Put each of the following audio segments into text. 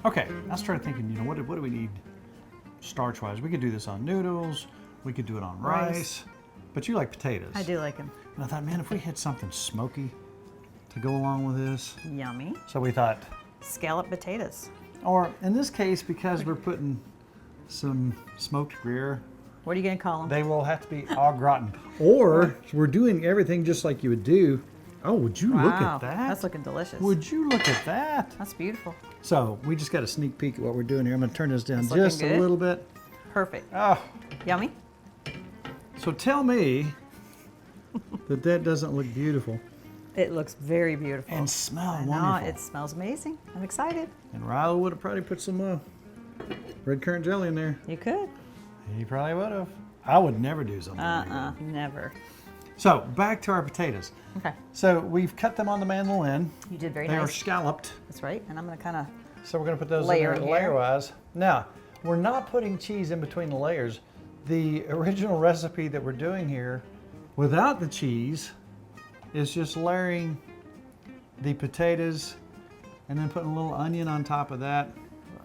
Okay, I started thinking, you know, what do we need starch-wise? We could do this on noodles. We could do it on rice. But you like potatoes. I do like them. And I thought, man, if we had something smoky to go along with this. Yummy. So we thought. Scalloped potatoes. Or in this case, because we're putting some smoked Gruyere, What are you going to call them? they will have to be au gratin. Or we're doing everything just like you would do. Oh, would you look at that? That's looking delicious. Would you look at that? That's beautiful. So we just got a sneak peek at what we're doing here. I'm going to turn this down It's just looking a good. little bit. Perfect. Oh, Yummy. so tell me that doesn't look beautiful. It looks very beautiful. And smell I know, wonderful. it smells amazing. I'm excited. And Ryla would have probably put some red currant jelly in there. You could. He probably would have. I would never do something like that. Never. So back to our potatoes. Okay. So we've cut them on the mandolin. You did very They are nice. scalloped. That's right. And I'm going to kind of So we're going to put those Layer in in there here. layer-wise. Now, we're not putting cheese in between the layers. The original recipe that we're doing here, without the cheese, is just layering the potatoes and then putting a little onion on top of that.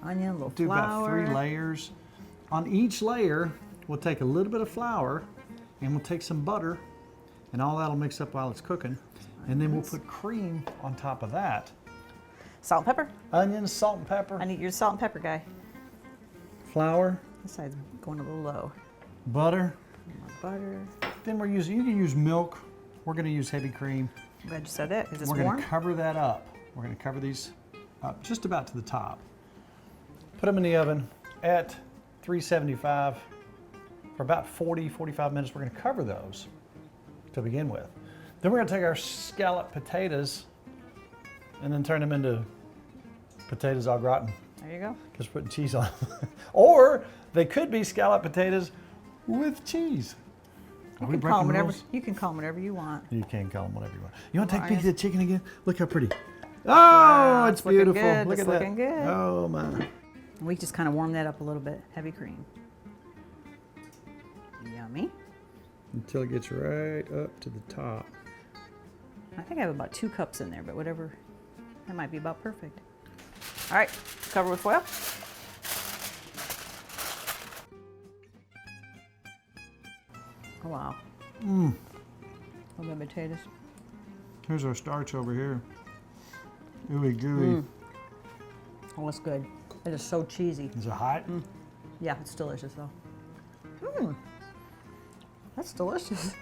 onion, a little Do flour. about 3 layers. On each layer, we'll take a little bit of flour and we'll take some butter, and all that'll mix up while it's cooking. And then we'll put cream on top of that. Salt and pepper. Onions, salt and pepper, I need your salt and pepper guy. flour, This side's going a little low. butter. More butter. Then you can use milk. We're gonna use heavy cream. I'm glad you said that because it's We're warm. gonna cover that up. We're gonna cover these up just about to the top. Put them in the oven at 375 for about 40-45 minutes. We're gonna cover those to begin with. Then we're gonna take our scalloped potatoes and then turn them into potatoes au gratin. There you go. Because we're putting cheese on them. Or they could be scalloped potatoes with cheese. Are we You can call breaking them whatever. rules? You can call them whatever you want. You can call them whatever you want. You want to take a peek at Right. the chicken again? Look how pretty. Oh, Wow, it's it's looking beautiful. good. Look It's at looking that. good. Oh my. We just kind of warm that up a little bit. Heavy cream. Yummy. Until it gets right up to the top. I think I have about 2 cups in there, but whatever. That might be about perfect. All right, cover with foil. Oh, wow. Mmm. Love the potatoes. Here's our starch over here. Ooey gooey. Oh, it's good. It is so cheesy. Is it hot? Yeah, it's delicious though. Mmm. That's delicious.